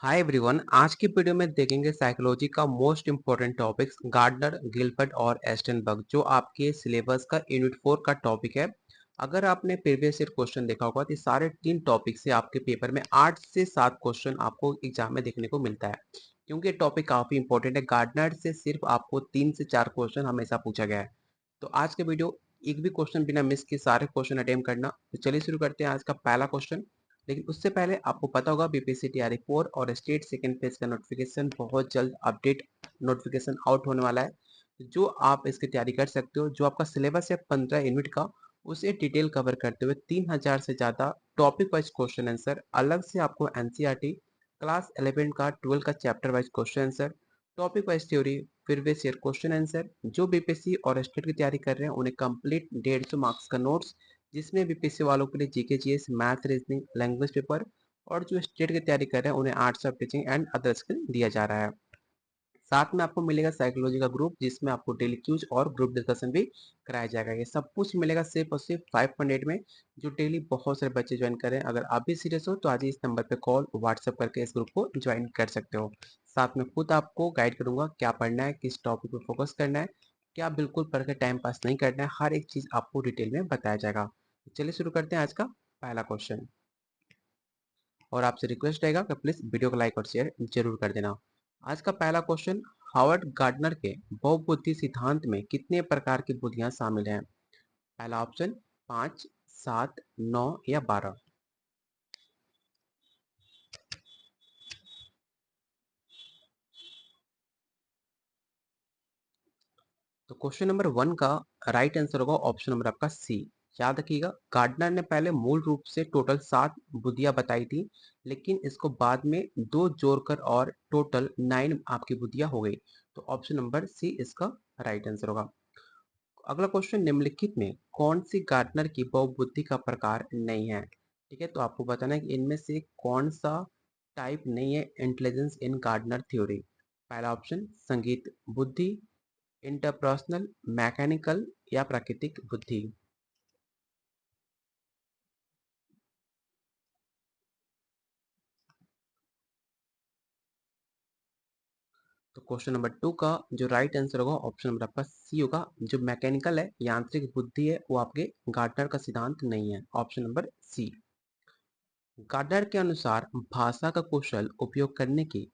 Hi everyone. आज की video में देखेंगे साइकोलॉजी का most important topics Gardner, Gilbert और एस्टेनबर्ग, जो आपके सिलेबस का यूनिट 4 का टॉपिक है। अगर आपने प्रीवियस ईयर क्वेश्चन देखा होगा तो ये सारे 3 टॉपिक से आपके पेपर में 8 से 7 क्वेश्चन आपको एग्जाम में देखने को मिलता है, क्योंकि टॉपिक काफी इंपॉर्टेंट है। गार्डनर से सिर्फ आपको 3 से 4 क्वेश्चन हमेशा पूछा गया है। तो आज के वीडियो एक भी क्वेश्चन बिना मिस के सारे क्वेश्चन अटेम्प्ट करना। तो चलिए शुरू करते हैं आज का पहला क्वेश्चन। लेकिन उससे पहले आपको पता होगा बीपीएससी टीआरई 4 और स्टेट सेकंड फेज का नोटिफिकेशन बहुत जल्द अपडेट नोटिफिकेशन आउट होने वाला है, जो आप इसकी तैयारी कर सकते हो। जो आपका सिलेबस है 15 यूनिट का, उसे डिटेल कवर करते हुए 3000 से ज्यादा टॉपिक वाइज क्वेश्चन आंसर, अलग से आपको एनसीईआरटी क्लास 11 का 12 का chapter wise question answer, topic wise theory, previous year question answer. जो बीपीएससी और स्टेट की तैयारी कर रहे हैं उन्हें कंप्लीट 150 मार्क्स का नोट्स, जिसमें बीपीएससी वालों के लिए GK GS, math, reasoning, language paper, और जो स्टेट की तैयारी कर रहे हैं उन्हें arts of teaching and other skill दिया जा रहा है। साथ में आपको मिलेगा साइकोलॉजी का ग्रुप, जिसमें आपको डेली क्यूज और ग्रुप डिस्कशन भी कराया जाएगा। ये सब कुछ मिलेगा सिर्फ और सिर्फ 500 में, जो डेली बहुत सारे बच्चे ज्वाइन करें। अगर आप भी सीरियस हो तो आज ही इस नंबर पे कॉल व्हाट्सएप करके इस ग्रुप को ज्वाइन कर सकते हो। साथ में खुद आपको गाइड करूंगा क्या पढ़ना है, किस टॉपिक पे फोकस करना है, क्या बिल्कुल पढ़ के टाइम पास नहीं करना है। हर एक चीज आपको डिटेल में बताया जाएगा। चलिए शुरू करते हैं आज का पहला क्वेश्चन। और आपसे रिक्वेस्ट रहेगा कि प्लीज वीडियो को लाइक और शेयर जरूर कर देना। आज का पहला क्वेश्चन, हावर्ड गार्डनर के बहुबुद्धि सिद्धांत में कितने प्रकार की बुद्धियां शामिल हैं? पहला ऑप्शन 5, 7, 9 या 12। तो क्वेश्चन नंबर 1 का राइट आंसर होगा ऑप्शन नंबर आपका सी। याद रखिएगा, गार्डनर ने पहले मूल रूप से टोटल 7 बुद्धियां बताई थी, लेकिन इसको बाद में 2 जोड़कर और टोटल 9 आपकी बुद्धियां हो गई। तो ऑप्शन नंबर सी इसका राइट आंसर होगा। अगला क्वेश्चन, निम्नलिखित में कौन सी गार्डनर की बहुबुद्धि का प्रकार नहीं है? ठीक है, तो आपको बताना है कि इनमें से कौन सा टाइप नहीं है इंटेलिजेंस इन गार्डनर थ्योरी। पहला ऑप्शन संगीत बुद्धि, इंटरपर्सनल, मैकेनिकल या प्राकृतिक बुद्धि। तो क्वेश्चन नंबर 2 का जो राइट आंसर होगा ऑप्शन नंबर आपका सी होगा। जो मैकेनिकल है, यांत्रिक बुद्धि है, वो आपके गार्डनर का सिद्धांत नहीं है। Option number C. गार्डनर के अनुसार भाषा का कुशल उपयोग करने की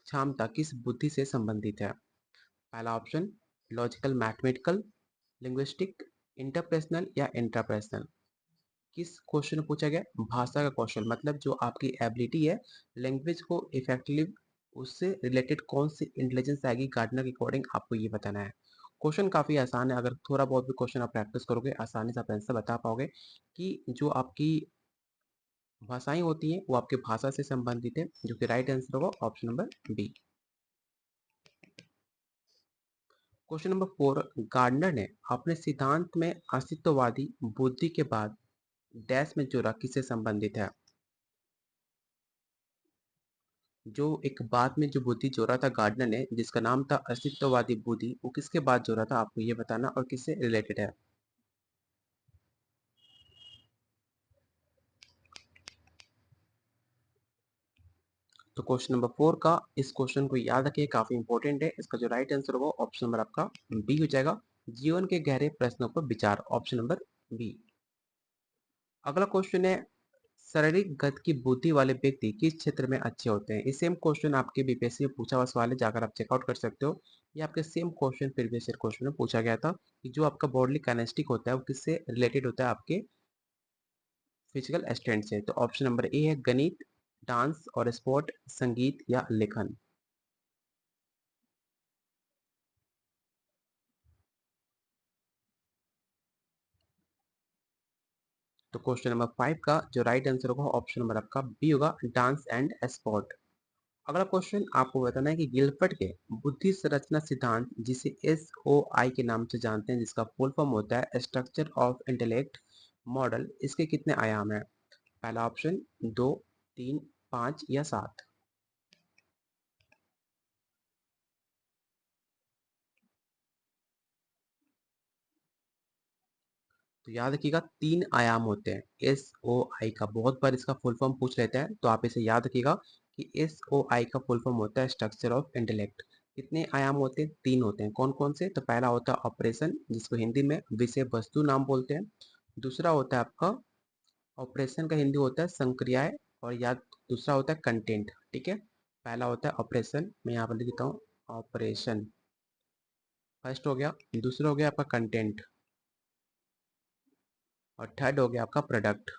क्षमता किस बुद्धि से संबंधित है? पहला option logical mathematical, linguistic, interpersonal या इंट्रापर्सनल। किस क्वेश्चन में पूछा गया? भाषा का कौशल, मतलब जो आपकी एबिलिटी है लैंग्वेज को इफेक्टिवली, उससे रिलेटेड कौन सी इंटेलिजेंस आएगी गार्डनर के अकॉर्डिंग, आपको ये बताना है। क्वेश्चन काफी आसान है, अगर थोड़ा बहुत भी क्वेश्चन आप प्रैक्टिस करोगे आसानी से आप आंसर बता पाओगे कि जो आपकी भाषाएं होती हैं वो आपके भाषा से संबंधित है, जो कि राइट आंसर होगा option number B. Question number 4, Gardner ने अपने सिद्धांत में अस्तित्ववादी बुद्धि के बाद डैश में जोड़ा किससे संबंधित है? जो एक बाद में जो बुद्धि जोड़ा था गार्डनर ने, जिसका नाम था अस्तित्ववादी बुद्धि, वो किसके बाद जोड़ा था, आपको ये बताना और किससे रिलेटेड है। तो क्वेश्चन नंबर 4 का इस क्वेश्चन को याद रखिए, काफी इंपॉर्टेंट है। इसका जो राइट आंसर होगा ऑप्शन नंबर आपका बी हो जाएगा। जीवन के गहरे प्रश्नों पर विचार, ऑप्शन नंबर बी। अगला क्वेश्चन है, शारीरिक गति की बुद्धि वाले व्यक्ति किस क्षेत्र में अच्छे होते हैं? ये सेम क्वेश्चन आपके बीपीएससी में पूछा हुआ सवाल है, जाकर आप चेकआउट कर सकते हो। ये आपके same question previous year question में पूछा गया था कि जो आपका बॉडी काइनेस्टिक होता है वो किससे रिलेटेड होता है? आपके फिजिकल स्ट्रेंथ से। तो ऑप्शन नंबर ए है गणित, डांस और स्पोर्ट, संगीत या लेखन। तो क्वेश्चन नंबर 5 का जो राइट आंसर होगा ऑप्शन नंबर आपका बी होगा, डांस एंड स्पोर्ट। अगला क्वेश्चन आपको बताना है कि गिलफर्ट के बुद्धि संरचना सिद्धांत, जिसे SOI के नाम से जानते हैं, जिसका फुल फॉर्म होता है स्ट्रक्चर ऑफ इंटेलेक्ट मॉडल, इसके कितने आयाम हैं? पहला ऑप्शन 2, 3, 5 या 7। तो याद रखिएगा 3 आयाम होते हैं। SOI का बहुत बार इसका फुल फॉर्म पूछ लेते हैं, तो आप इसे याद रखिएगा। कि SOI का फुल फॉर्म होता है स्ट्रक्चर ऑफ इंटेलेक्ट। कितने आयाम होते हैं? 3 होते हैं। कौन-कौन से? तो पहला होता है ऑपरेशन, जिसको हिंदी में विषय वस्तु नाम बोलते हैं। दूसरा होता है आपका ऑपरेशन का हिंदी होता है संक्रियाएँ, और या दूसरा होता है कंटेंट। ठीक है? पहला होता है ऑपरेशन, मैं यहाँ पर लिख देता हूँ ऑपरेशन, फर्स्ट हो गया। दूसरा हो गया आपका कंटेंट, और थर्ड हो गया आपका प्रोडक्ट।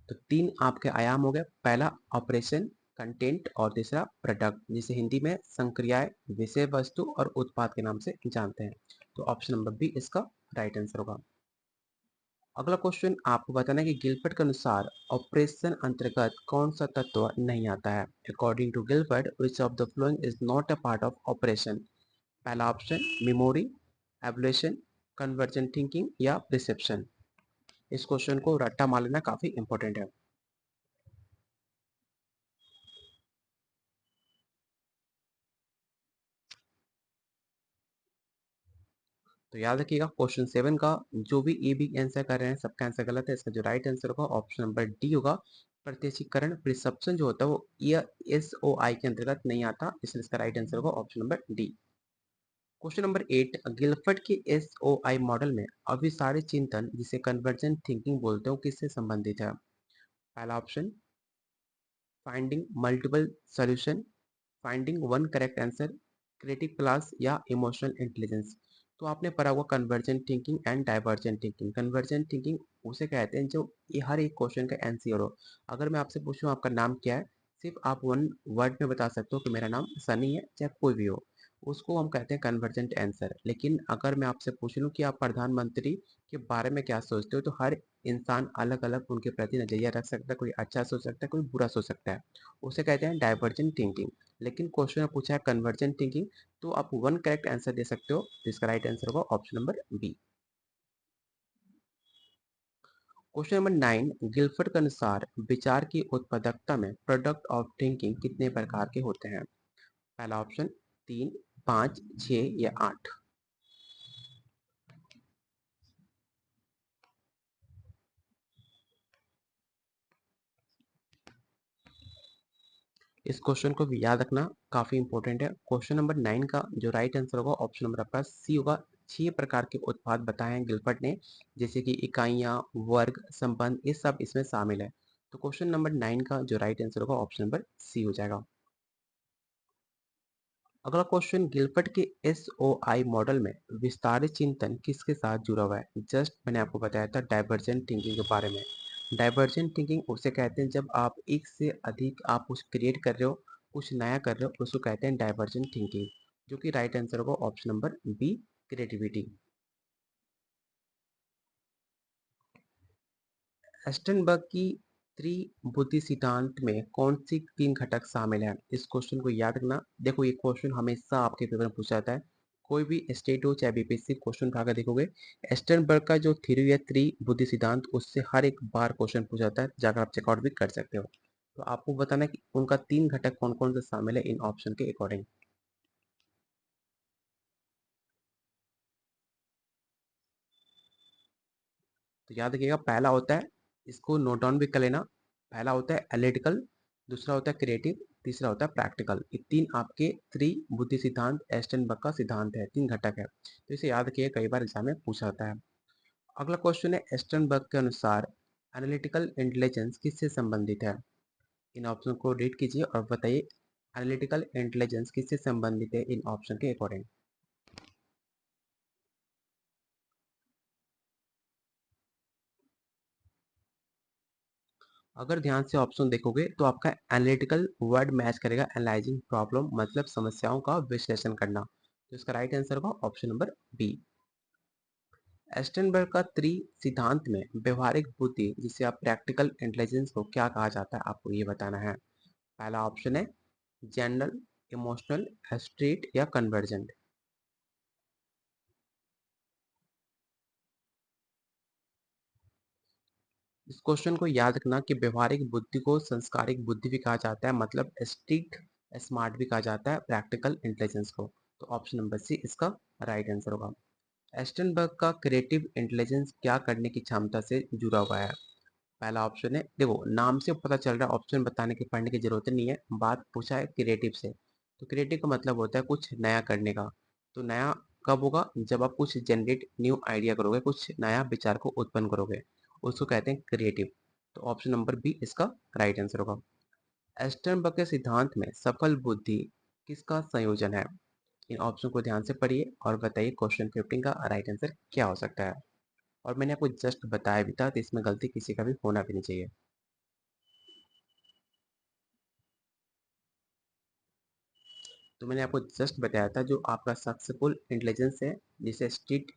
तो 3 आपके आयाम हो गए, पहला ऑपरेशन, कंटेंट और तीसरा प्रोडक्ट, जिसे हिंदी में संक्रियाएँ, विषय वस्तु और उत्पाद के नाम से जानते हैं। तो ऑप्शन नंबर बी इसका राइट आंसर होगा। अगला क्वेश्चन आपको बताना है कि गिलफर्ट के अनुसार ऑपरेशन अंतर्गत कौन सा तत्व नहीं आता है? According to Guilford which of the following is not a part of operation? पहला option memory, evaluation, convergent thinking या रिसेप्शन। इस क्वेश्चन को रट्टा मार लेना काफी इंपॉर्टेंट है। तो याद रखिएगा क्वेश्चन 7 का जो भी ए बी आंसर कर रहे हैं सबका आंसर गलत है। इसका जो राइट आंसर होगा ऑप्शन नंबर डी होगा। प्रत्यक्षीकरण प्रिसेप्शन जो होता है वो SOI के अंतर्गत नहीं आता, इसलिए इसका राइट आंसर होगा option number D. Question number 8, गिलफर्ट के SOI मॉडल में अभिसारी चिंतन जिसे कन्वर्जेंट थिंकिंग बोलते हो किससे संबंधित है? पहला option finding multiple solution, finding one correct answer, creative class या इमोशनल इंटेलिजेंस। तो आपने पढ़ा होगा convergent thinking and divergent thinking. Convergent thinking उसे कहते हैं जो ये हर एक क्वेश्चन का आंसर हो। अगर मैं आपसे पूछूं आपका नाम क्या है, सिर्फ आप वन वर्ड में बता सकते हो कि मेरा नाम सनी है, चाहे कोई भी हो, उसको हम कहते हैं कन्वर्जेंट आंसर। लेकिन अगर मैं आपसे पूछ लूं कि आप प्रधानमंत्री के बारे में क्या सोचते हो, तो हर इंसान अलग अलग उनके प्रति नजरिया रख सकता है। कोई अच्छा सोच सकता है, कोई बुरा सोच सकता है, उसे कहते हैं डाइवर्जेंट थिंकिंग। लेकिन क्वेश्चन में पूछा है कन्वर्जेंट थिंकिंग, तो आप वन करेक्ट आंसर दे सकते हो। तो इसका राइट आंसर होगा option number B. Question number 9, Guilford के अनुसार विचार की उत्पादकता में प्रोडक्ट ऑफ थिंकिंग कितने प्रकार के होते हैं? पहला ऑप्शन 3, 5, 6 या 8। इस क्वेश्चन को भी याद रखना काफी इंपॉर्टेंट है। क्वेश्चन नंबर 9 का जो राइट आंसर होगा ऑप्शन नंबर आपका सी होगा। 6 प्रकार के उत्पाद बताए हैं गिलफर्ट ने, जैसे कि इकाइयां, वर्ग, संबंध, ये सब इसमें शामिल है। तो क्वेश्चन नंबर 9 का जो राइट आंसर होगा ऑप्शन नंबर सी हो जाएगा। अगला क्वेश्चन, गिलफर्ट के SOI मॉडल में विस्तारित चिंतन किसके साथ जुड़ा हुआ है? जस्ट मैंने आपको बताया था डाइवर्जेंट थिंकिंग के बारे में। डाइवर्जेंट थिंकिंग उसे कहते हैं जब आप एक से अधिक आप कुछ क्रिएट कर रहे हो, कुछ नया कर रहे हो, उसको कहते हैं डाइवर्जेंट थिंकिंग, जो कि राइट आंसर होगा ऑप्शन नंबर बी, क्रिएटिविटी। एस्टनबर्ग की त्रिबुद्धि सिद्धांत में कौन सी 3 घटक शामिल हैं? इस क्वेश्चन को याद रखना। देखो ये क्वेश्चन हमेशा आपके पेपर में पूछा जाता है। कोई भी स्टेट हो चाहे बीपीएससी, क्वेश्चन उठाकर देखोगे, एस्टनबर्ग का जो थ्योरी है त्रिबुद्धि सिद्धांत, उससे हर एक बार क्वेश्चन पूछा जाता है, जाकर आप चेकआउट भी कर सकते हो। तो आपको बताना है कि उनका 3 घटक कौन कौन से शामिल है इन ऑप्शन के अकॉर्डिंग। तो याद रखिएगा पहला होता है, इसको नोट डाउन भी कर लेना, पहला होता है एनालिटिकल, दूसरा होता है क्रिएटिव, तीसरा होता है प्रैक्टिकल। ये 3 आपके त्रिबुद्धि सिद्धांत एस्टनबर्ग का सिद्धांत है, 3 घटक है। तो इसे याद रखिए, कई बार एग्जाम में पूछा जाता है। अगला क्वेश्चन है, एस्टनबर्ग के अनुसार एनालिटिकल इंटेलिजेंस किससे संबंधित है? इन ऑप्शन को रीड कीजिए और बताइए एनालिटिकल इंटेलिजेंस किससे संबंधित है इन ऑप्शन के अकॉर्डिंग। अगर ध्यान से ऑप्शन देखोगे तो आपका एनालिटिकल वर्ड मैच करेगा एनालाइजिंग प्रॉब्लम, मतलब समस्याओं का विश्लेषण करना। तो इसका राइट आंसर होगा ऑप्शन नंबर बी। एस्टनबर्ग का त्रि सिद्धांत में व्यवहारिक बुद्धि जिसे आप प्रैक्टिकल इंटेलिजेंस को क्या कहा जाता है, आपको ये बताना है। पहला ऑप्शन है जनरल, इमोशनल, एब्स्ट्रैक्ट या कन्वर्जेंट। इस क्वेश्चन को याद रखना कि व्यवहारिक बुद्धि को संस्कारिक बुद्धि भी कहा जाता है, मतलब स्ट्रिक्ट स्मार्ट भी कहा जाता है प्रैक्टिकल इंटेलिजेंस को। तो ऑप्शन नंबर सी इसका राइट आंसर होगा। एस्टनबर्ग का क्रिएटिव इंटेलिजेंस क्या करने की क्षमता से जुड़ा हुआ है? पहला ऑप्शन है, देखो नाम से पता चल रहा है ऑप्शन बताने की पढ़ने की जरूरत नहीं है। बात पूछा है क्रिएटिव से, तो क्रिएटिव का मतलब होता है कुछ नया करने का। तो नया कब होगा? जब आप कुछ जनरेट न्यू आइडिया करोगे, कुछ नया विचार को उत्पन्न करोगे, उसको कहते हैं क्रिएटिव। तो ऑप्शन नंबर बी इसका राइट आंसर होगा। एस्टर्नबर्ग के सिद्धांत में सफल बुद्धि किसका संयोजन है? इन ऑप्शन को ध्यान से पढ़िए और बताइए क्वेश्चन 15 का राइट आंसर क्या हो सकता है। और मैंने आपको जस्ट बताया भी था, तो इसमें गलती किसी का भी होना भी नहीं चाहिए। तो मैंने आपको जस्ट बताया था जो आपका सक्सेसफुल इंटेलिजेंस है, जिसे स्ट्रीट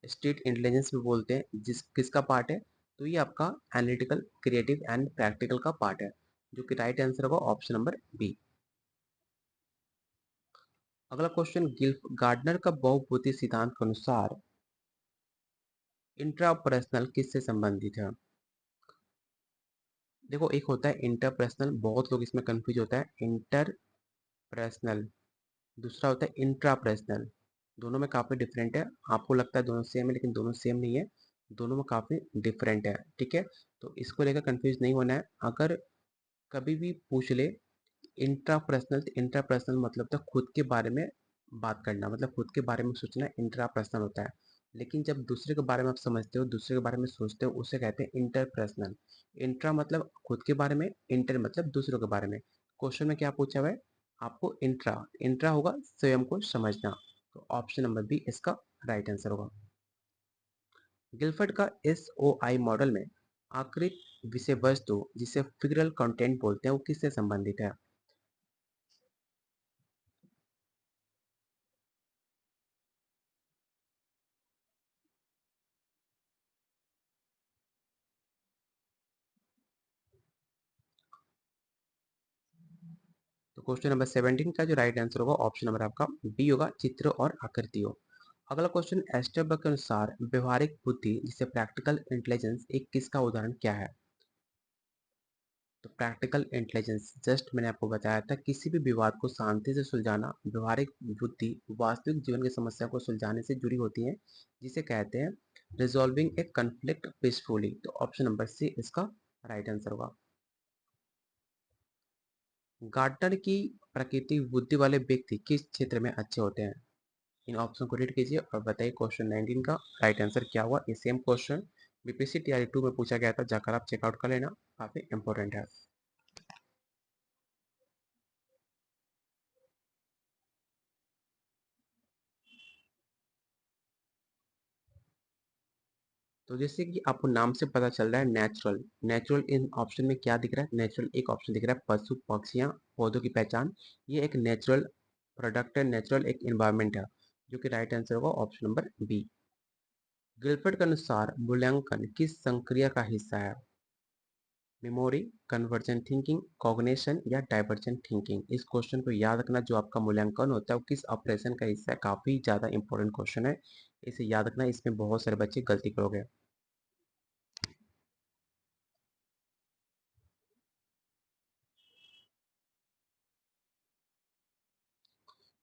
स्ट्रीट इंटेलिजेंस भी बोलते हैं, जिस किसका पार्ट है? तो ये आपका एनालिटिकल, क्रिएटिव एंड प्रैक्टिकल का पार्ट है, जो कि राइट आंसर होगा ऑप्शन नंबर बी। अगला क्वेश्चन, गिल्फ गार्डनर का बहुपति सिद्धांत के अनुसार इंट्रापर्सनल किससे संबंधित है? देखो, एक होता है इंटरपर्सनल, बहुत लोग इसमें कंफ्यूज होता है, इंटरपर्सनल। दूसरा होता है इंट्रापर्सनल। दोनों में काफी डिफरेंट है। आपको लगता है दोनों सेम है, लेकिन दोनों सेम नहीं है, दोनों में काफी डिफरेंट है। ठीक है, तो इसको लेकर कंफ्यूज नहीं होना है। अगर कभी भी पूछ ले इंट्रापर्सनल, तो इंट्रापर्सनल मतलब था खुद के बारे में बात करना, मतलब खुद के बारे में सोचना, इंट्रापर्सनल होता है। लेकिन जब दूसरे के बारे में आप समझते हो, दूसरे के बारे में सोचते हो, उसे कहते हैं इंटरपर्सनल। इंट्रा मतलब खुद के बारे में, इंटर मतलब दूसरों के बारे में। क्वेश्चन में क्या पूछा हुआ है? आपको इंट्रा इंट्रा होगा स्वयं को समझना। तो ऑप्शन नंबर बी इसका राइट आंसर होगा। गिलफर्ड का SOI मॉडल में आकृत विषय वस्तु, जिसे फिगरल कंटेंट बोलते हैं, वो किससे संबंधित है? तो क्वेश्चन नंबर 17 का जो राइट आंसर होगा ऑप्शन नंबर आपका बी होगा, चित्र और आकृतियों। अगला क्वेश्चन, एस्टरबर्ग के अनुसार व्यवहारिक बुद्धि जिसे प्रैक्टिकल इंटेलिजेंस एक किसका उदाहरण क्या है? तो प्रैक्टिकल इंटेलिजेंस, जस्ट मैंने आपको बताया था, किसी भी विवाद को शांति से सुलझाना। व्यवहारिक बुद्धि वास्तविक जीवन की समस्या को सुलझाने से जुड़ी होती है, जिसे कहते हैं रिजॉल्विंग ए कन्फ्लिक्ट पीसफुली। तो ऑप्शन नंबर सी इसका राइट आंसर होगा। गार्टनर की प्रकृति बुद्धि वाले व्यक्ति किस क्षेत्र में अच्छे होते हैं? इन ऑप्शन को रीड कीजिए और बताइए क्वेश्चन 19 का राइट आंसर क्या हुआ। ये सेम क्वेश्चन बीपीएससी टीआरई 2 में पूछा गया था, जाकर आप चेकआउट कर लेना, काफी इंपॉर्टेंट है। तो जैसे कि आपको नाम से पता चल रहा है नेचुरल, नेचुरल इन ऑप्शन में क्या दिख रहा है? नेचुरल एक ऑप्शन दिख रहा है, पशु पक्षियां पौधों की पहचान। ये एक नेचुरल प्रोडक्ट है, नेचुरल एक इन्वायरमेंट है, जो कि राइट आंसर होगा ऑप्शन नंबर बी। गिलफर्ड के अनुसार मूल्यांकन किस संक्रिया का हिस्सा है? मेमोरी, कन्वर्जन थिंकिंग, कॉग्निशन या डाइवर्जेंट थिंकिंग। इस क्वेश्चन को याद रखना, जो आपका मूल्यांकन होता है वो किस ऑपरेशन का हिस्सा है। काफी ज्यादा इंपॉर्टेंट क्वेश्चन है, इसे याद रखना, इसमें बहुत सारे बच्चे गलती करोगे।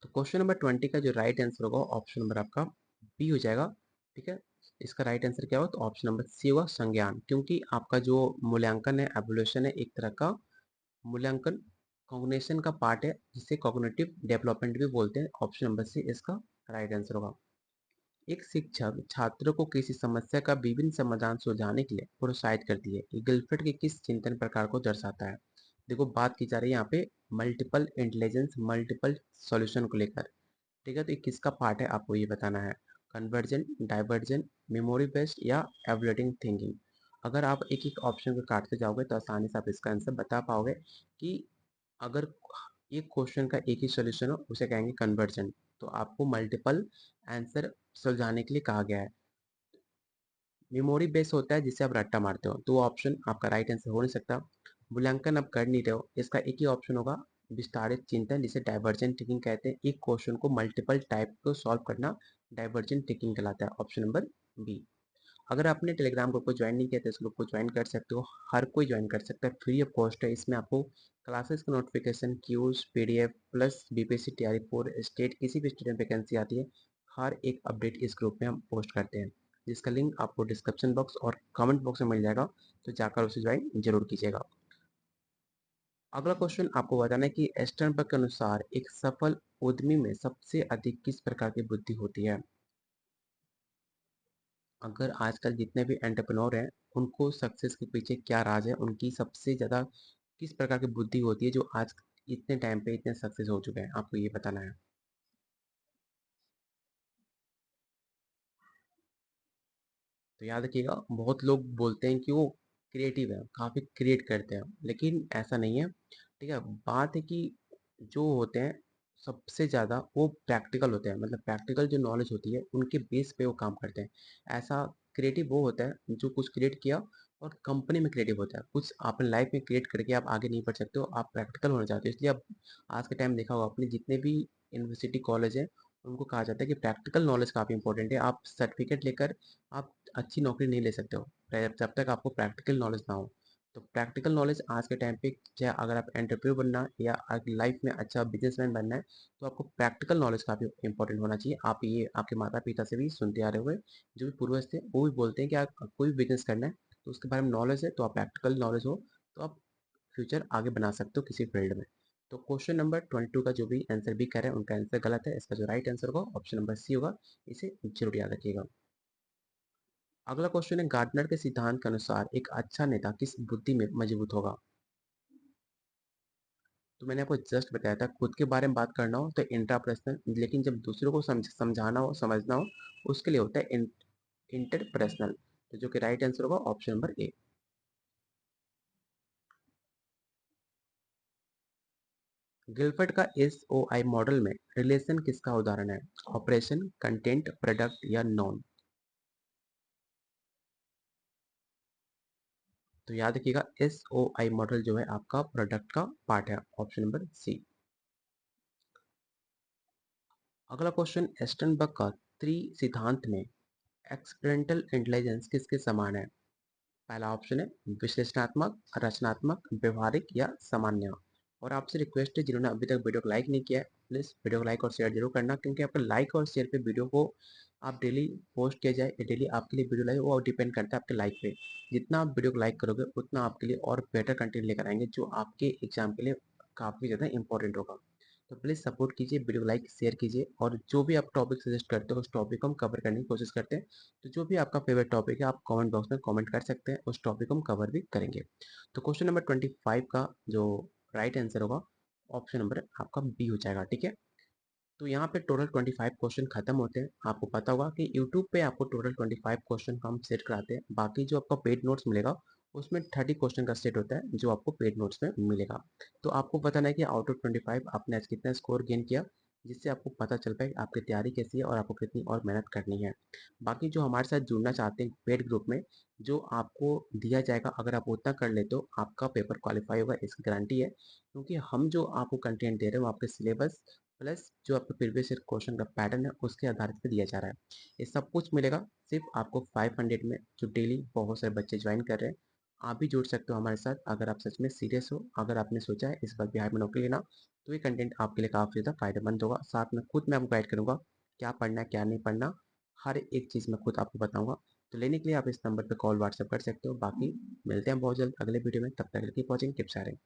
तो क्वेश्चन नंबर 20 का जो राइट आंसर होगा ऑप्शन नंबर आपका बी हो जाएगा। ठीक है, इसका राइट आंसर क्या होगा? तो ऑप्शन नंबर सी होगा, संज्ञान। क्योंकि आपका जो मूल्यांकन है, एवोल्यूशन है, एक तरह का मूल्यांकन कॉग्निशन का पार्ट है, जिसे कॉग्निटिव डेवलपमेंट भी बोलते हैं। ऑप्शन नंबर सी इसका राइट आंसर होगा। एक शिक्षक छात्रों को किसी समस्या का विभिन्न समाधान सुझाने के लिए प्रोत्साहित करती है, ये गिलफर्ड के किस चिंतन प्रकार को दर्शाता है? देखो, बात की जा रही है यहाँ पे मल्टीपल इंटेलिजेंस, मल्टीपल सॉल्यूशन को लेकर। ठीक है, तो ये किसका पार्ट है आपको ये बताना है। कन्वर्जन, डाइवर्जन, मेमोरी बेस्ड या एवोल्यूटिंग थिंकिंग। अगर आप एक एक ऑप्शन को काटते जाओगे तो आसानी से आप इसका आंसर बता पाओगे कि अगर एक क्वेश्चन का एक ही सॉल्यूशन हो, उसे कहेंगे कन्वर्जन। तो आपको मल्टीपल आंसर सुलझाने के लिए कहा गया है। मेमोरी बेस होता है जिसे आप रट्टा मारते हो, तो वो ऑप्शन आपका राइट आंसर हो नहीं सकता। मूल्यांकन आप कर नहीं रहे हो, इसका एक ही ऑप्शन होगा, विस्तारित चिंतन, जिसे डाइवर्जेंट थिंकिंग कहते हैं। एक क्वेश्चन को मल्टीपल टाइप को सॉल्व करना डाइवर्जेंट थिंकिंग कहलाता है। Option number B. अगर आपने टेलीग्राम ग्रुप को ज्वाइन नहीं किया तो इस ग्रुप को ज्वाइन कर सकते हो, हर कोई ज्वाइन कर सकता है, फ्री ऑफ कॉस्ट है। इसमें आपको क्लासेस का notification, quiz, PDF plus BPSC तैयारी 4 स्टेट किसी भी स्टूडेंट वैकेंसी आती है, हर एक अपडेट इस ग्रुप में हम पोस्ट करते हैं। जिसका लिंक आपको डिस्क्रिप्शन बॉक्स और कमेंट बॉक्स में मिल जाएगा, तो जाकर उसे ज्वाइन जरूर कीजिएगा। अगला क्वेश्चन आपको बताना है कि स्टर्नबर्ग के अनुसार एक सफल उद्यमी में सबसे अधिक किस प्रकार की बुद्धि होती है? अगर आजकल जितने भी एंटरप्रेन्योर हैं, उनको सक्सेस के पीछे क्या राज है? उनकी सबसे ज़्यादा किस प्रकार की बुद्धि होती है जो आज इतने टाइम पे इतने सक्सेस हो चुके हैं? आपको ये बताना है। तो याद रखिएगा, बहुत लोग बोलते हैं कि वो क्रिएटिव है, काफ़ी क्रिएट करते हैं, लेकिन ऐसा नहीं है। ठीक है, बात है कि जो होते हैं सबसे ज़्यादा वो प्रैक्टिकल होते हैं, मतलब प्रैक्टिकल जो नॉलेज होती है उनके बेस पे वो काम करते हैं। ऐसा क्रिएटिव वो होता है जो कुछ क्रिएट किया और कंपनी में क्रिएटिव होता है, कुछ अपने लाइफ में क्रिएट करके आप आगे नहीं बढ़ सकते हो, आप प्रैक्टिकल होना चाहते हो। इसलिए आप आज के टाइम देखा होगा, अपने जितने भी यूनिवर्सिटी कॉलेज है उनको कहा जाता है कि प्रैक्टिकल नॉलेज काफ़ी इंपॉर्टेंट है। आप सर्टिफिकेट लेकर आप अच्छी नौकरी नहीं ले सकते हो जब तक आपको प्रैक्टिकल नॉलेज ना हो। तो प्रैक्टिकल नॉलेज आज के टाइम पे, चाहे अगर आप एंटरप्रेन्योर बनना या लाइफ में अच्छा बिजनेसमैन बनना है, तो आपको प्रैक्टिकल नॉलेज काफ़ी इंपॉर्टेंट होना चाहिए। आप ये आपके माता पिता से भी सुनते आ रहे हुए, जो भी पूर्वज थे वो भी बोलते हैं कि आप कोई भी बिजनेस करना है तो उसके बारे में नॉलेज है, तो आप प्रैक्टिकल नॉलेज हो तो आप फ्यूचर आगे बना सकते हो किसी फील्ड में। तो क्वेश्चन नंबर 22 का जो भी आंसर भी कर रहे हैं उनका आंसर गलत है। इसका जो राइट आंसर होगा ऑप्शन नंबर सी होगा। इसे जरूर याद रखिएगा। अगला क्वेश्चन है, गार्टनर के सिद्धांत के अनुसार एक अच्छा नेता किस बुद्धि में मजबूत होगा? तो मैंने आपको जस्ट बताया था, खुद के बारे में बात करना हो तो इंट्रापर्सनल, लेकिन जब दूसरों को समझाना हो समझना हो उसके लिए होता है इंटरपर्सनल। तो जो कि राइट आंसर होगा ऑप्शन नंबर ए। गिलफर्ड का एसओआई मॉडल में रिलेशन किसका उदाहरण है? ऑपरेशन, कंटेंट, प्रोडक्ट या नॉन? तो याद रखिएगा, एसओआई मॉडल जो है आपका प्रोडक्ट का पार्ट है, ऑप्शन नंबर सी। अगला क्वेश्चन, एस्टनबर्ग का त्रि सिद्धांत में एक्सपेरिमेंटल इंटेलिजेंस किसके समान है? पहला ऑप्शन है विश्लेषणात्मक, रचनात्मक, व्यवहारिक या सामान्य। और आपसे रिक्वेस्ट है, जिन्होंने अभी तक वीडियो को लाइक नहीं किया है, प्लीज़ वीडियो को लाइक और शेयर जरूर करना, क्योंकि आपका लाइक और शेयर पे वीडियो को आप डेली पोस्ट किया जाए, डेली आपके लिए वीडियो लाइक, वो डिपेंड करता है आपके लाइक पे। जितना आप वीडियो को लाइक करोगे उतना आपके लिए और बेटर कंटेंट लेकर आएंगे, जो आपके एग्जाम के लिए काफ़ी ज़्यादा इंपॉर्टेंट होगा। तो प्लीज़ सपोर्ट कीजिए, वीडियो को लाइक शेयर कीजिए, और जो भी आप टॉपिक सजेस्ट करते हो उस टॉपिक को हम कवर करने की कोशिश करते हैं। तो जो भी आपका फेवरेट टॉपिक है आप कमेंट बॉक्स में कमेंट कर सकते हैं, उस टॉपिक को हम कवर भी करेंगे। तो क्वेश्चन नंबर 25 का जो राइट आंसर होगा ऑप्शन नंबर आपका बी हो जाएगा। ठीक है, तो यहाँ पे टोटल 25 क्वेश्चन खत्म होते हैं। आपको पता होगा कि यूट्यूब पे आपको टोटल 25 क्वेश्चन का हम सेट कराते हैं, बाकी जो आपका पेड नोट्स मिलेगा उसमें 30 क्वेश्चन का सेट होता है जो आपको पेड नोट्स में मिलेगा। तो आपको बताना है कि आउट ऑफ 25 आपने आज कितना स्कोर गेन किया, जिससे आपको पता चल पाए कि आपकी तैयारी कैसी है और आपको कितनी और मेहनत करनी है। बाकी जो हमारे साथ जुड़ना चाहते हैं पेड ग्रुप में, जो आपको दिया जाएगा, अगर आप उतना कर ले तो आपका पेपर क्वालिफाई होगा, इसकी गारंटी है, क्योंकि हम जो आपको कंटेंट दे रहे हैं वो आपके सिलेबस प्लस जो आपका प्रीवियस ईयर क्वेश्चन का पैटर्न है उसके आधारित पे दिया जा रहा है। ये सब कुछ मिलेगा सिर्फ आपको 500 में, जो डेली बहुत सारे बच्चे ज्वाइन कर रहे हैं। आप भी जुड़ सकते हो हमारे साथ, अगर आप सच में सीरियस हो, अगर आपने सोचा है इस बार बिहार में नौकरी लेना, तो ये कंटेंट आपके लिए काफ़ी ज़्यादा फायदेमंद होगा। साथ में खुद मैं आपको गाइड करूँगा क्या पढ़ना है क्या नहीं पढ़ना, हर एक चीज़ मैं खुद आपको बताऊँगा। तो लेने के लिए आप इस नंबर पर कॉल व्हाट्सएप कर सकते हो। बाकी मिलते हैं बहुत जल्द अगले वीडियो में, तब तक के लिए कीप वॉचिंग, कीप शेयरिंग।